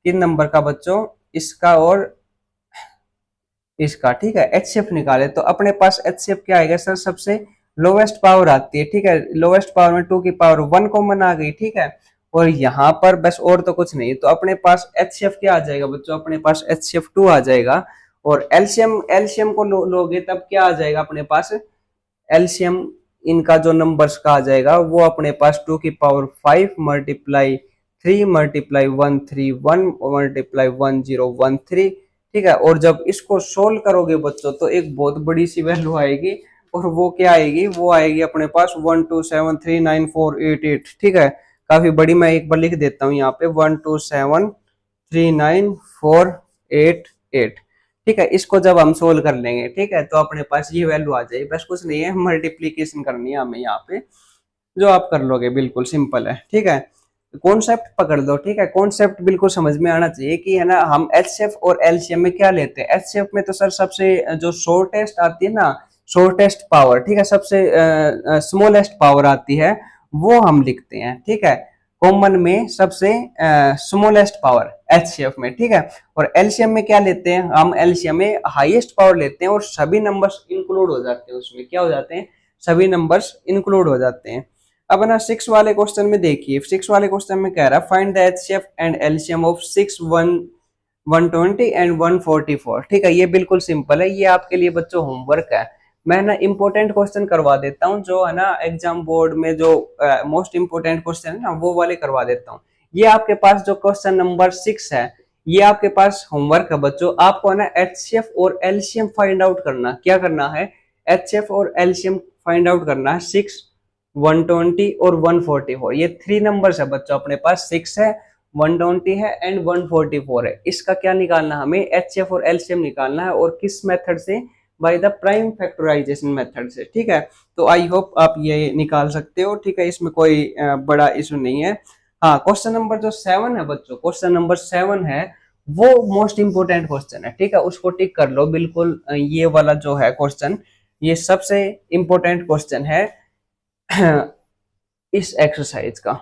किन नंबर का बच्चों, इसका और इसका, ठीक है, एचसीएफ निकाले तो अपने पास एचसीएफ क्या आएगा सर, सबसे लोवेस्ट पावर आती है, ठीक है। लोवेस्ट पावर में 2 की पावर 1 कॉमन आ गई, ठीक है। और यहाँ पर बस और तो कुछ नहीं, तो अपने पास एचसीएफ क्या आ जाएगा बच्चों, अपने पास एचसीएफ 2 आ जाएगा। और एलसीएम एलसीएम को लोगे तब क्या आ जाएगा अपने पास, एलसीएम इनका जो नंबर्स का आ जाएगा वो अपने पास 2 की पावर 5 मल्टीप्लाई 3 मल्टीप्लाई 131 मल्टीप्लाई 1013, ठीक है। और जब इसको सोल्व करोगे बच्चों तो एक बहुत बड़ी सी वैल्यू आएगी, और वो क्या आएगी, वो आएगी अपने पास 1273948, ठीक है। काफी बड़ी, मैं एक बार लिख देता हूँ यहाँ पे 1273948, ठीक है। इसको जब हम सोल्व कर लेंगे, ठीक है, तो अपने पास ये वैल्यू आ जाएगी। बस कुछ नहीं है, मल्टीप्लीकेशन करनी है हमें यहाँ पे, जो आप कर लोगे, बिल्कुल सिंपल है, ठीक है। कॉन्सेप्ट पकड़ लो, ठीक है, कॉन्सेप्ट बिल्कुल समझ में आना चाहिए कि है ना, हम एचसीएफ और एलसीएम में क्या लेते हैं। एचसीएफ में तो सर सबसे जो शॉर्टेस्ट आती है ना, शॉर्टेस्ट पावर, ठीक है, सबसे स्मॉलेस्ट पावर आती है, वो हम लिखते हैं, ठीक है। कॉमन में सबसे स्मॉलेस्ट पावर एचसीएफ में, ठीक है। और एलसीएम में क्या लेते हैं हम, एलसीएम में हाईएस्ट पावर लेते हैं और सभी नंबर्स इंक्लूड हो जाते हैं, उसमें क्या हो जाते हैं, सभी नंबर्स इंक्लूड हो जाते हैं। अब ना 6 वाले क्वेश्चन में देखिए, 6 वाले क्वेश्चन में कह रहा है find the HCF and LCM of 6 120 and 144, ठीक है। ये बिल्कुल सिंपल है, ये आपके लिए बच्चों होमवर्क है। मैं ना इंपॉर्टेंट क्वेश्चन करवा देता हूँ, जो है ना एग्जाम बोर्ड में जो मोस्ट इंपोर्टेंट क्वेश्चन है ना, वो वाले करवा देता हूँ। ये आपके पास जो क्वेश्चन नंबर 6 है, ये आपके पास होमवर्क है बच्चों। आपको ना एचसीएफ और एलसीएम फाइंड आउट करना, क्या करना है, एचसीएफ और एलसीएम फाइंड आउट करना है। 6 120 और 144, ये 3 नंबर्स है बच्चों अपने पास, 6 है, 120 है एंड 144 है। इसका क्या निकालना, हमें एचसीएफ और एलसीएम निकालना है, और किस मेथड से, by the prime factorisation method से, ठीक है। तो आई होप आप ये निकाल सकते हो, ठीक है, इसमें कोई बड़ा इशू नहीं है। हाँ, क्वेश्चन नंबर जो 7 है बच्चों, क्वेश्चन नंबर 7 है, वो मोस्ट इंपोर्टेंट क्वेश्चन है, ठीक है, उसको टिक कर लो बिल्कुल। ये वाला जो है क्वेश्चन, ये सबसे इंपोर्टेंट क्वेश्चन है इस एक्सरसाइज का।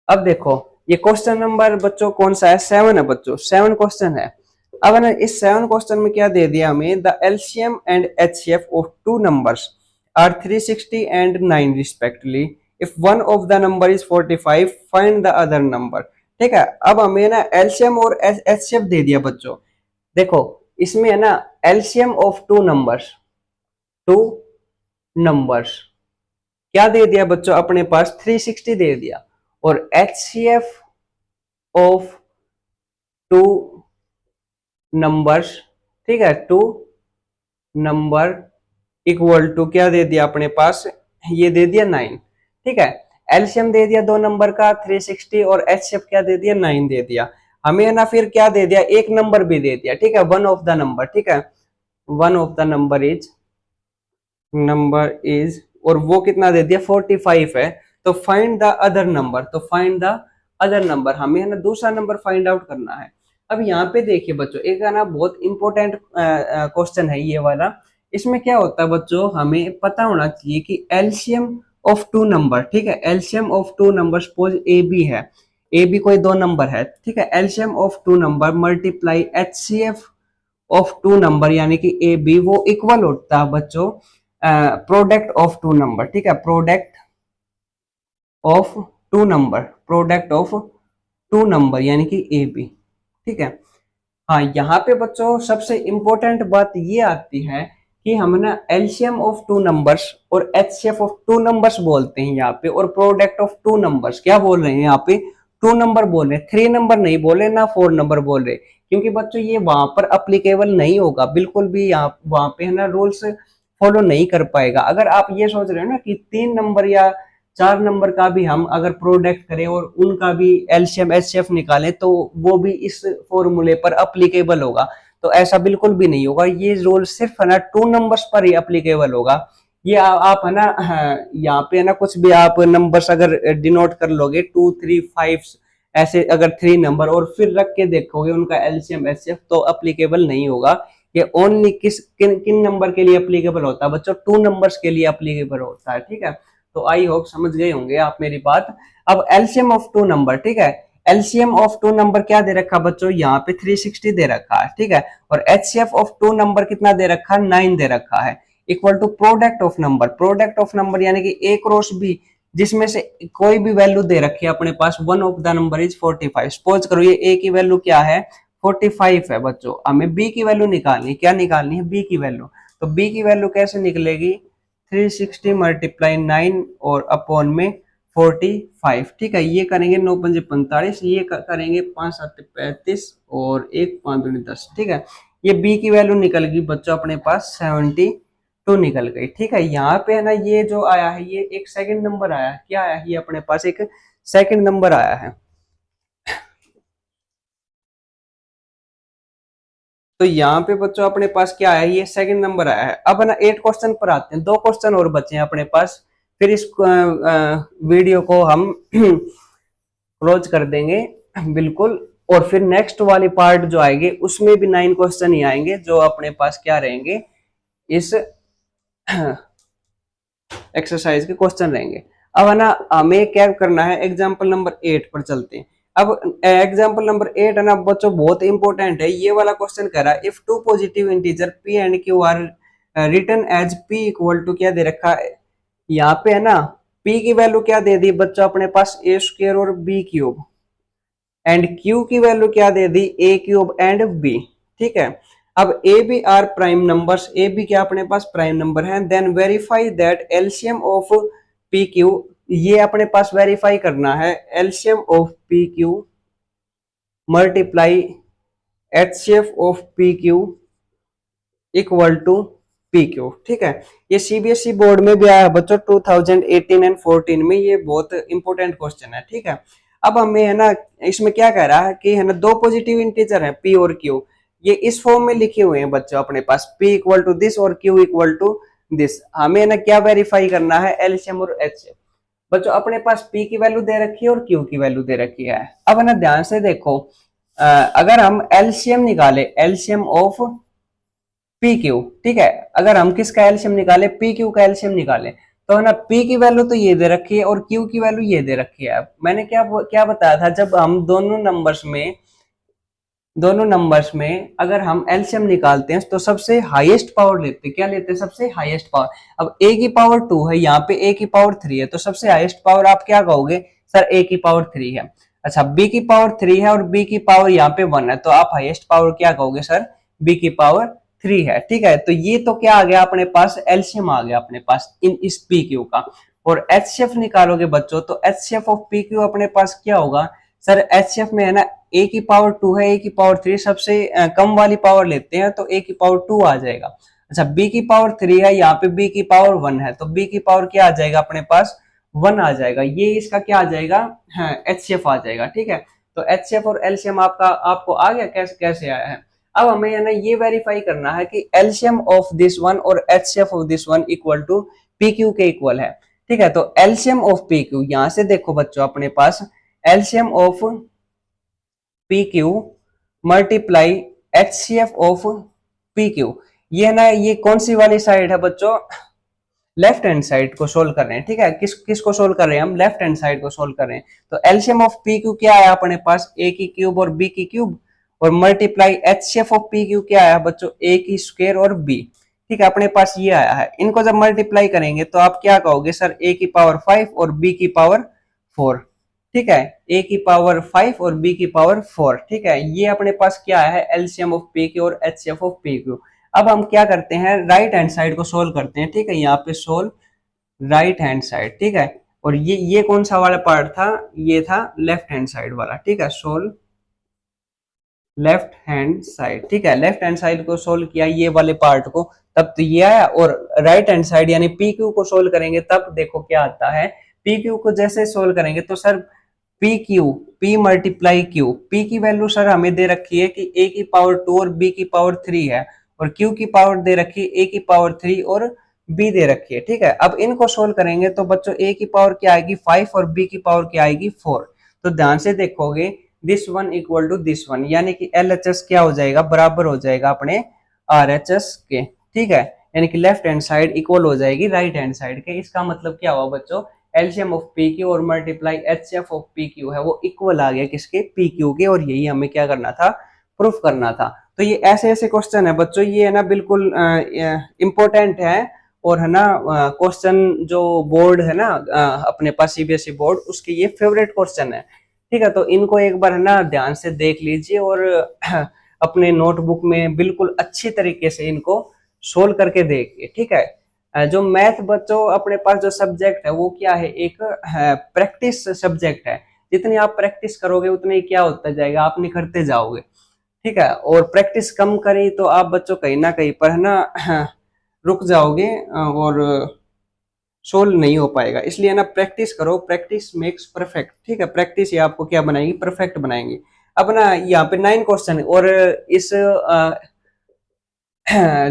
अब देखो, ये क्वेश्चन नंबर बच्चों कौन सा है, 7 है बच्चों, 7 क्वेश्चन है। अब ना इस 7 क्वेश्चन में क्या दे दिया हमें, the LCM and HCF of 2 numbers are 360 and 9 respectively, if one of the number is 45 find the other number, ठीक है। अब हमें ना एलसीएम और एचसीएफ दे दिया बच्चों। देखो इसमें है ना, एलसीएम ऑफ 2 नंबर्स क्या दे दिया बच्चों अपने पास, 360 दे दिया। और एचसीएफ ऑफ 2 नंबर्स, ठीक है, 2 नंबर इक्वल टू क्या दे दिया अपने पास, ये दे दिया 9, ठीक है। एलसीएम दे दिया 2 नंबर का 360, और एचसीएफ क्या दे दिया, 9 दे दिया हमें ना। फिर क्या दे दिया, एक नंबर भी दे दिया, ठीक है, वन ऑफ द नंबर, ठीक है, one of the number is और वो कितना दे दिया 45 है। तो फाइंड द अदर नंबर, तो फाइंड द अदर नंबर, हमें है ना दूसरा नंबर फाइंड आउट करना है। अब यहाँ पे देखिए बच्चों, एक है ना बहुत इंपॉर्टेंट क्वेश्चन है ये वाला। इसमें क्या होता है बच्चों, हमें पता होना चाहिए कि एलसीएम ऑफ टू नंबर, ठीक है, LCM of two number, suppose A B है, ए बी कोई दो नंबर है, ठीक है, LCM of two number multiply HCF of two number यानी कि ए बी, वो इक्वल होता है बच्चों प्रोडक्ट ऑफ टू नंबर, ठीक है, product of two number, product of two number यानी कि ए बी, ठीक है। हाँ, यहाँ पे बच्चों सबसे इंपॉर्टेंट बात ये आती है कि हम ना एलसीएम ऑफ टू नंबर्स और एचसीएफ ऑफ टू नंबर्स बोलते हैं यहाँ पे, और प्रोडक्ट ऑफ टू नंबर्स क्या बोल रहे हैं यहाँ पे, टू नंबर बोल रहे हैं, थ्री नंबर नहीं बोले ना फोर नंबर बोल रहे, क्योंकि बच्चों ये वहां पर अप्लीकेबल नहीं होगा बिल्कुल भी, यहाँ वहां पे है ना रूल्स फॉलो नहीं कर पाएगा। अगर आप ये सोच रहे हो ना कि तीन नंबर या चार नंबर का भी हम अगर प्रोडक्ट करें और उनका भी एलसीएम एचसीएफ निकालें तो वो भी इस फॉर्मूले पर अप्लीकेबल होगा, तो ऐसा बिल्कुल भी नहीं होगा। ये रूल सिर्फ है ना टू नंबर्स पर ही अप्लीकेबल होगा। ये आप है ना, हाँ, यहाँ पे है ना कुछ भी आप नंबर्स अगर डिनोट कर लोगे 2 3 5 ऐसे, अगर थ्री नंबर और फिर रख के देखोगे उनका एलसीएम एचसीएफ तो अप्लीकेबल नहीं होगा। ये ओनली किन किन नंबर के लिए अप्लीकेबल होता है बच्चों, टू नंबर्स के लिए अप्लीकेबल होता है, ठीक है। तो आई होप समझ गए होंगे आप मेरी बात। अब एलसीएम ऑफ टू नंबर, ठीक है, एलसीएम ऑफ टू नंबर क्या दे रखा बच्चों, यहाँ पे 360 दे रखा है, ठीक है, और एचसीएफ ऑफ टू नंबर कितना दे रखा है, 9 दे रखा है, equal to product of number, product of number यानी कि ए क्रॉस बी, जिसमें से कोई भी वैल्यू दे रखी है अपने पास, one of the number is 45। Suppose करो ये ए की वैल्यू क्या है 45 है बच्चों, हमें बी की वैल्यू निकालनी है, क्या निकालनी है, बी की वैल्यू। तो बी की वैल्यू कैसे निकलेगी, 360 मल्टीप्लाई 9 और अपॉन में 45, ठीक है, ये करेंगे 9 पंजे 45, ये करेंगे 5 7 35 और 1 5 दूनी 10, ठीक है। ये बी की वैल्यू निकल गई बच्चों अपने पास 72 निकल गई, ठीक है। यहाँ पे है ना ये जो आया है ये एक सेकंड नंबर आया है, क्या आया है, ये अपने पास एक सेकंड नंबर आया है। तो यहाँ पे बच्चों अपने पास क्या है, ये सेकंड नंबर आया है। अब ना 8 क्वेश्चन पर आते हैं, दो क्वेश्चन और बचे हैं अपने पास, फिर इस वीडियो को हम क्लोज कर देंगे बिल्कुल। और फिर नेक्स्ट वाली पार्ट जो आएगी उसमें भी 9 क्वेश्चन ही आएंगे जो अपने पास क्या रहेंगे, इस एक्सरसाइज के क्वेश्चन रहेंगे। अब है ना हमें क्या करना है, एग्जाम्पल नंबर 8 पर चलते हैं। अब एग्जाम्पल नंबर 8 है ना बच्चों बहुत इंपॉर्टेंट है, ये वाला क्वेश्चन कह रहा है if two positive integer P and Q are written as P equal to, क्या दे रखा है यहाँ पे है ना, p की वैल्यू क्या दे दी बच्चों अपने पास ए स्क्वायर और बी क्यूब, एंड q की वैल्यू क्या दे दी ए क्यूब एंड b, ठीक है। अब A B are prime numbers, A B क्या अपने पास प्राइम नंबर है, then verify that LCM of P Q, ये अपने पास वेरीफाई करना है, LCM of P Q multiply HCF of P Q equal to P Q, ठीक है। ये सीबीएसई बोर्ड में भी आया बच्चों 2018 एंड 14 में, ये बहुत इंपॉर्टेंट क्वेश्चन है, ठीक है। अब हमें है ना इसमें क्या कह रहा है कि है ना दो पॉजिटिव इंटीजर है पी और क्यू, ये इस फॉर्म में लिखे हुए हैं बच्चों अपने पास, p इक्वल टू दिस और q इक्वल टू दिस। हमें ना क्या वेरीफाई करना है, एलसीएम और एचसीएफ। बच्चों अपने पास p की वैल्यू दे रखी है और q की वैल्यू दे रखी है। अब है ना ध्यान से देखो, अगर हम एलसीएम निकाले, एलसीएम ऑफ पी क्यू, ठीक है, अगर हम किसका एलसीएम निकाले, पी क्यू का एलसीएम निकाले, तो है ना पी की वैल्यू तो ये दे रखी है और क्यू की वैल्यू ये दे रखी है। मैंने क्या क्या बताया था, जब हम दोनों नंबर्स में अगर हम एलसीएम निकालते हैं तो सबसे हाईएस्ट पावर लेते हैं, क्या लेते हैं, सबसे हाईएस्ट पावर। अब a की पावर 2 है, यहाँ पे a की पावर 3 है, तो सबसे हाईएस्ट पावर आप क्या कहोगे, सर a की पावर 3 है। अच्छा, b की पावर 3 है और b की पावर यहाँ पे 1 है, तो आप हाईएस्ट पावर क्या कहोगे, सर b की पावर 3 है, ठीक है। तो ये तो क्या आ गया अपने पास, एलसीएम आ गया अपने पास इस पी क्यू का। और एचसीएफ निकालोगे बच्चों तो एचसीएफ ऑफ पी क्यू अपने पास क्या होगा, सर एचसीएफ में है ना a की पावर 2 है, a की पावर 3, सबसे कम वाली पावर लेते हैं तो a की पावर 2 आ जाएगा। अच्छा, b की पावर 3 है, यहाँ पे b की पावर 1 है, तो b की पावर क्या आ जाएगा अपने पास, 1 आ जाएगा। ये इसका क्या आ जाएगा, हाँ एचसीएफ आ जाएगा, ठीक है। तो एचसीएफ और एलसीएम आपको आ गया, कैसे कैसे आया है। अब हमें है ना ये वेरीफाई करना है कि एलसीएम ऑफ दिस वन और HCF of this one equal to P Q के इक्वल है। ठीक है, तो एलसीएम ऑफ पी क्यू, यहां से देखो बच्चों अपने पास LCM of P Q multiply H C F of P Q, ये ना ये कौन सी वाली साइड है बच्चों, लेफ्ट हैंड साइड को सोल्व कर रहे हैं। ठीक है, किसको सोल्व कर रहे हैं हम, लेफ्ट हैंड साइड को सोल्व कर रहे हैं। तो एलसीएम ऑफ पी क्यू क्या आया अपने पास, ए की क्यूब और बी की क्यूब, और multiply HCF of P Q क्या आया बच्चों, ए की स्क्वायर और बी। ठीक है, अपने पास ये आया है। इनको जब मल्टीप्लाई करेंगे तो आप क्या कहोगे सर, ए की पावर 5 और बी की पावर 4। ठीक है, ए की पावर 5 और बी की पावर 4। ठीक है, ये अपने पास क्या है, एलसीएम ऑफ पी क्यू और एचसीएफ ऑफ पी क्यू। अब हम क्या करते हैं, राइट हैंड साइड को सोल्व करते हैं। ठीक है, यहाँ पे सोल्व राइट हैंड साइड। ठीक है, और ये कौन सा वाला पार्ट था, ये था लेफ्ट हैंड साइड वाला। ठीक है, सोल्व लेफ्ट हैंड साइड। ठीक है, लेफ्ट हैंड साइड को सोल्व किया ये वाले पार्ट को, तब तो ये आया। और राइट हैंड साइड यानी पी क्यू को सोल्व करेंगे तब देखो क्या आता है। पी क्यू को जैसे सोल्व करेंगे तो sir P Q, P multiply Q, P की वैल्यू सर हमें दे रखी है कि ए की पावर 2 और बी की पावर 3 है, और क्यू की पावर दे रखी है ए की पावर 3 और बी दे रखी है। ठीक है, अब इनको सोल्व करेंगे तो बच्चों ए की पावर क्या आएगी 5 और बी की पावर क्या आएगी 4। तो ध्यान से देखोगे this one equal to this one, यानी कि एलएचएस क्या हो जाएगा, बराबर हो जाएगा अपने आरएचएस के। ठीक है, यानी कि लेफ्ट हैंड साइड इक्वल हो जाएगी राइट हैंड साइड के। इसका मतलब क्या हुआ बच्चों, एलसीएम ऑफ पी क्यू और multiply HCF of P Q है वो इक्वल आ गया किसके, पी क्यू के। और यही हमें क्या करना था, प्रूफ करना था। तो ये ऐसे ऐसे क्वेश्चन है बच्चों, ये है ना बिल्कुल इंपॉर्टेंट है। और है ना क्वेश्चन जो बोर्ड है ना अपने पास सीबीएसई बोर्ड, उसके ये फेवरेट क्वेश्चन है। ठीक है, तो इनको एक बार है ना ध्यान से देख लीजिए और अपने नोटबुक में बिल्कुल अच्छी तरीके से इनको सोल्व करके देखिए। ठीक है, जो मैथ बच्चों अपने पास जो सब्जेक्ट है वो क्या है, एक प्रैक्टिस सब्जेक्ट है। जितनी आप प्रैक्टिस करोगे उतनी क्या होता जाएगा, आप निखरते जाओगे। ठीक है, और प्रैक्टिस कम करी तो आप बच्चों कहीं ना कहीं पर है ना रुक जाओगे और सोल्व नहीं हो पाएगा। इसलिए ना प्रैक्टिस करो, प्रैक्टिस मेक्स परफेक्ट। ठीक है, प्रैक्टिस ये आपको क्या बनाएगी, परफेक्ट बनाएंगे। अब ना यहाँ पे 9 क्वेश्चन और इस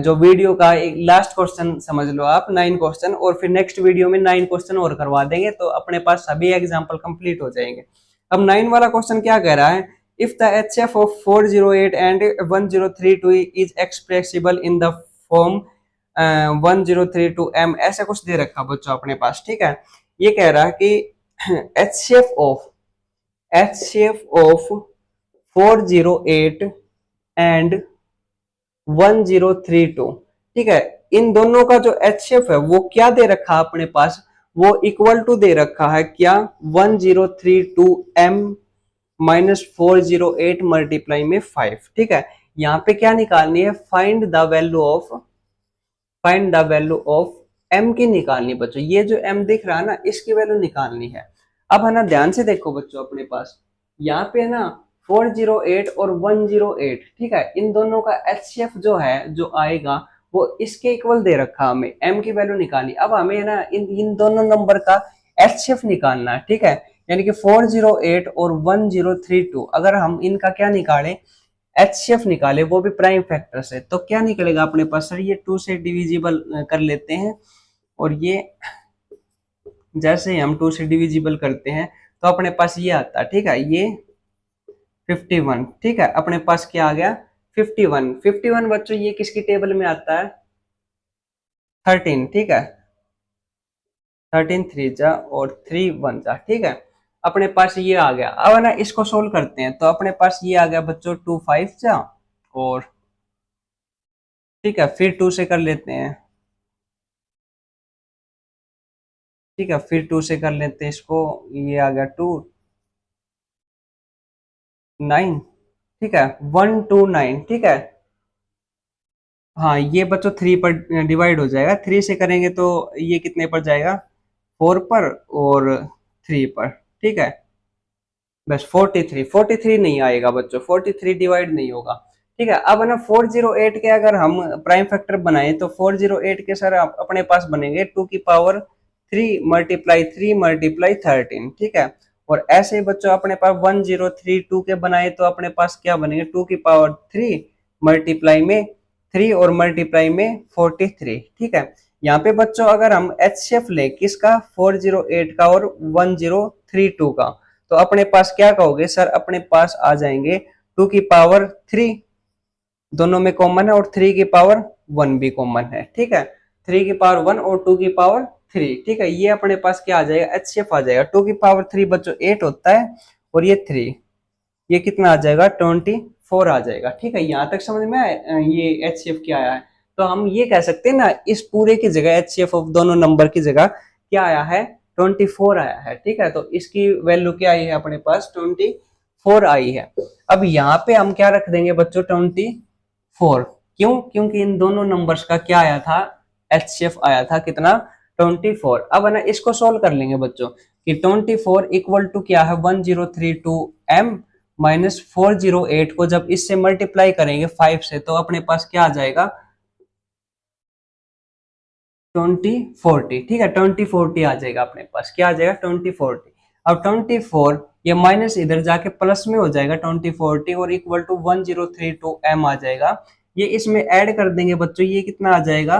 जो वीडियो का एक लास्ट क्वेश्चन समझ लो आप, 9 क्वेश्चन, और फिर नेक्स्ट वीडियो में 9 क्वेश्चन और करवा देंगे तो अपने पास सभी एग्जाम्पल कंप्लीट हो जाएंगे। अब 9 वाला क्वेश्चन क्या कह रहा है, if the HCF of 408 and 1032 is expressible in the form 1032m, ऐसा कुछ दे रखा बच्चों अपने पास। ठीक है, ये कह रहा है कि एचसीएफ ऑफ 408 एंड 1032, ठीक है, इन दोनों का जो एचसीएफ है वो क्या दे रखा है अपने पास, वो इक्वल टू दे रखा है क्या, 1032m माइनस 408 मल्टीप्लाई में 5। ठीक है, यहाँ पे क्या निकालनी है, find the value of m की निकालनी बच्चों। ये जो m दिख रहा है ना, इसकी वैल्यू निकालनी है। अब है ना ध्यान से देखो बच्चों अपने पास यहाँ पे है ना 408 और 108। ठीक है, इन दोनों का एचसीएफ जो है जो आएगा वो इसके इक्वल दे रखा, हमें m की वैल्यू निकालनी। अब हमें है ना इन दोनों नंबर का एचसीएफ निकालना है। ठीक है, यानी कि 408 और 1032 अगर हम इनका क्या निकालें, एचसीएफ निकाले, वो भी प्राइम फैक्टर से, तो क्या निकलेगा अपने पास सर, ये 2 से डिविजिबल कर लेते हैं। और ये जैसे हम 2 से डिविजिबल करते हैं तो अपने पास ये आता है। ठीक है, ये 51। ठीक है, अपने पास क्या आ गया 51 बच्चों, ये किसकी टेबल में आता है 13। ठीक है, 13 3 जा और 3 1 जा। ठीक है, अपने पास ये आ गया। अब ना इसको सोल्व करते हैं तो अपने पास ये आ गया बच्चों 2 5 जा और, ठीक है, फिर 2 से कर लेते हैं। ठीक है, फिर 2 से कर लेते हैं इसको, ये आ गया 2 9। ठीक है, 1 2 9। ठीक है, हाँ ये बच्चों 3 पर डिवाइड हो जाएगा, 3 से करेंगे तो ये कितने पर जाएगा 4 पर और 3 पर। ठीक है, बस 43 नहीं आएगा बच्चों, 43 डिवाइड नहीं होगा। ठीक है, अब ना 408 के अगर हम प्राइम फैक्टर बनाए तो 408 के सर अपने पास बनेंगे 2 की पावर 3 मल्टीप्लाई 3 मल्टीप्लाई 13। ठीक है, और ऐसे ही बच्चों अपने पास 1032 के बनाए तो अपने पास क्या बनेंगे 2 की पावर 3 मल्टीप्लाई में 3 और मल्टीप्लाई में 43। ठीक है, यहाँ पे बच्चों अगर हम HCF लें किसका 408 का और 1032 का, तो अपने पास क्या कहोगे सर, अपने पास आ जाएंगे 2 की पावर 3, दोनों में कॉमन है, और 3 की पावर 1 भी कॉमन है, ठीक है। 3 की पावर 1 और 2 की पावर 3, ठीक है। ये अपने पास क्या आ जाएगा, HCF आ जाएगा। 2 की पावर 3 बच्चों 8 होता है, और ये 3, ये कितना आ जाएगा 24 आ जाएगा, ठीक है। यहाँ तक समझ में आया ये HCF क्या आया है। तो हम ये कह सकते हैं ना, इस पूरे की जगह HCF ऑफ दोनों नंबर की जगह क्या आया है, 24 आया है, ठीक है। तो इसकी वैल्यू क्या आई है अपने पास, 24 आई है। अब यहाँ पे हम क्या रख देंगे बच्चों, 24, क्यों, क्योंकि इन दोनों नंबर्स का क्या आया था, HCF आया था कितना, 24। अब है ना इसको सोल्व कर लेंगे बच्चों कि 24 इक्वल टू क्या है, 1032M माइनस 408 को जब इससे मल्टीप्लाई करेंगे 5 से, तो अपने पास क्या आ जाएगा, 2040, ठीक है। 2040 आ जाएगा अपने पास, क्या आ जाएगा 2040। अब 24 ये माइनस इधर जाके प्लस में हो जाएगा 2040, और इक्वल टू 1032M आ जाएगा। ये इसमें ऐड कर देंगे बच्चों, ये कितना आ जाएगा,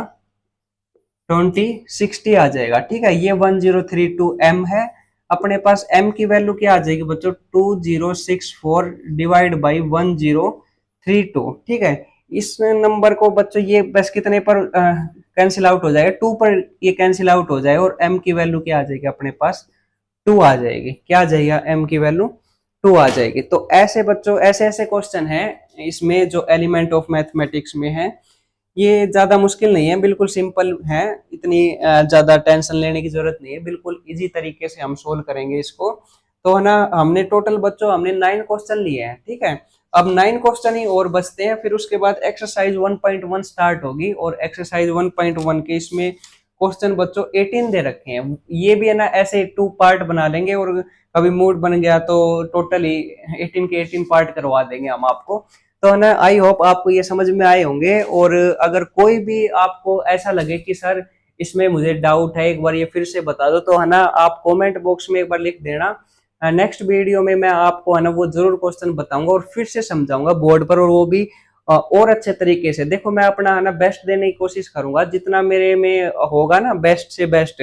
2060 आ जाएगा, ठीक है। ये 1032M है। अपने पास M की वैल्यू क्या आ जाएगी बच्चों, 2064 डिवाइड बाई 1032, ठीक है। इस नंबर को बच्चों ये बस कितने पर कैंसिल आउट हो जाएगा, 2 पर ये कैंसिल आउट हो जाएगा, और M की वैल्यू क्या आ जाएगी अपने पास, 2 आ जाएगी। क्या आ जाएगा, M की वैल्यू 2 आ जाएगी। तो ऐसे बच्चों ऐसे ऐसे क्वेश्चन हैं इसमें जो एलिमेंट ऑफ मैथमेटिक्स में है। ये ज्यादा मुश्किल नहीं है, बिल्कुल सिंपल है, इतनी ज्यादा टेंशन लेने की जरूरत नहीं है, बिल्कुल इजी तरीके से हम सोल्व करेंगे इसको। तो है ना, हमने टोटल बच्चों हमने 9 क्वेश्चन लिए हैं, ठीक है। अब 9 क्वेश्चन ही और बचते हैं, फिर उसके बाद एक्सरसाइज 1.1 स्टार्ट होगी, और एक्सरसाइज 1.1 के इसमें क्वेश्चन बच्चों 18 दे रखे हैं। ये भी है ना ऐसे 2 पार्ट बना लेंगे, और कभी मूड बन गया तो टोटल ही 18 के 18 पार्ट करवा देंगे हम आपको। तो है ना, आई होप आपको ये समझ में आए होंगे। और अगर कोई भी आपको ऐसा लगे कि सर इसमें मुझे डाउट है, एक बार ये फिर से बता दो, तो है ना आप कमेंट बॉक्स में एक बार लिख देना। नेक्स्ट वीडियो में मैं आपको है ना वो जरूर क्वेश्चन बताऊंगा और फिर से समझाऊंगा बोर्ड पर, और वो भी और अच्छे तरीके से। देखो मैं अपना है ना बेस्ट देने की कोशिश करूंगा, जितना मेरे में होगा ना बेस्ट से बेस्ट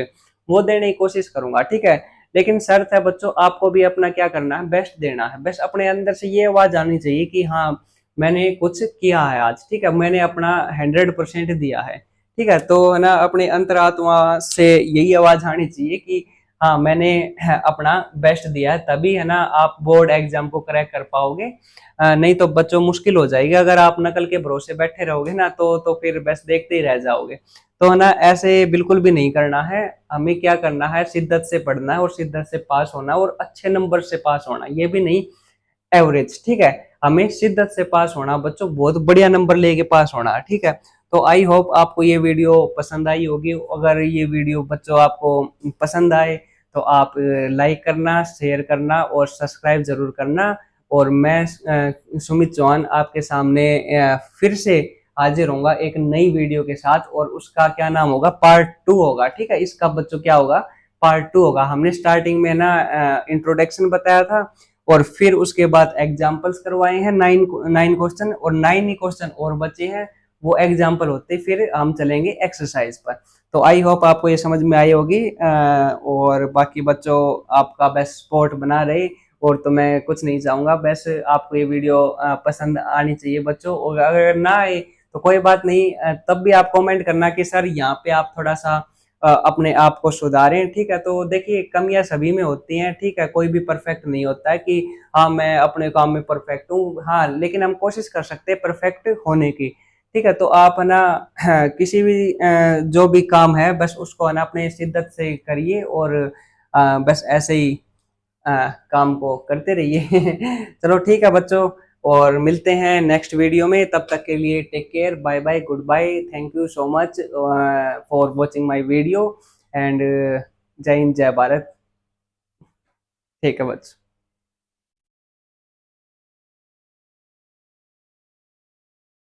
वो देने की कोशिश करूंगा, ठीक है। लेकिन शर्त है बच्चों, आपको भी अपना क्या करना है, बेस्ट देना है। बस अपने अंदर से ये आवाज आनी चाहिए कि हाँ मैंने कुछ किया है आज, ठीक है, मैंने अपना 100% दिया है, ठीक है। तो है ना अपने अंतरात्मा से यही आवाज आनी चाहिए कि हाँ मैंने अपना बेस्ट दिया है, तभी है ना आप बोर्ड एग्जाम को क्रैक कर पाओगे। नहीं तो बच्चों मुश्किल हो जाएगी, अगर आप नकल के भरोसे बैठे रहोगे ना तो फिर बस देखते ही रह जाओगे। तो है ना ऐसे बिल्कुल भी नहीं करना है, हमें क्या करना है, शिद्दत से पढ़ना है और शिद्दत से पास होना है, और अच्छे नंबर से पास होना, ये भी नहीं एवरेज, ठीक है। हमें शिद्दत से पास होना बच्चों, बहुत बढ़िया नंबर लेके पास होना, ठीक है। तो आई होप आपको ये वीडियो पसंद आई होगी। अगर ये वीडियो बच्चों आपको पसंद आए तो आप लाइक करना, शेयर करना और सब्सक्राइब जरूर करना। और मैं सुमित चौहान आपके सामने फिर से हाजिर होऊंगा एक नई वीडियो के साथ, और उसका क्या नाम होगा, पार्ट 2 होगा, ठीक है। इसका बच्चों क्या होगा, पार्ट 2 होगा। हमने स्टार्टिंग में ना इंट्रोडक्शन बताया था, और फिर उसके बाद एग्जाम्पल्स करवाए हैं 9 क्वेश्चन, और 9 ही क्वेश्चन और बचे हैं, वो एग्जाम्पल होते फिर हम चलेंगे एक्सरसाइज पर। तो आई होप आपको ये समझ में आई होगी। और बाकी बच्चों आपका बेस्ट सपोर्ट बना रहे, और तो मैं कुछ नहीं चाहूंगा, बस आपको ये वीडियो पसंद आनी चाहिए बच्चों। और अगर ना आए तो कोई बात नहीं, तब भी आप कमेंट करना कि सर यहाँ पे आप थोड़ा सा अपने आप को सुधारें, ठीक है। तो देखिए कमियां सभी में होती हैं, ठीक है, कोई भी परफेक्ट नहीं होता है कि हाँ मैं अपने काम में परफेक्ट हूँ, हाँ, लेकिन हम कोशिश कर सकते हैं परफेक्ट होने की, ठीक है। तो आप है ना किसी भी जो भी काम है बस उसको है ना अपने शिद्दत से करिए, और बस ऐसे ही काम को करते रहिए। चलो ठीक है बच्चों, और मिलते हैं नेक्स्ट वीडियो में। तब तक के लिए take care, bye bye, goodbye, thank you so much for watching my video, and जय हिंद जय भारत। ठीक है बच्चों।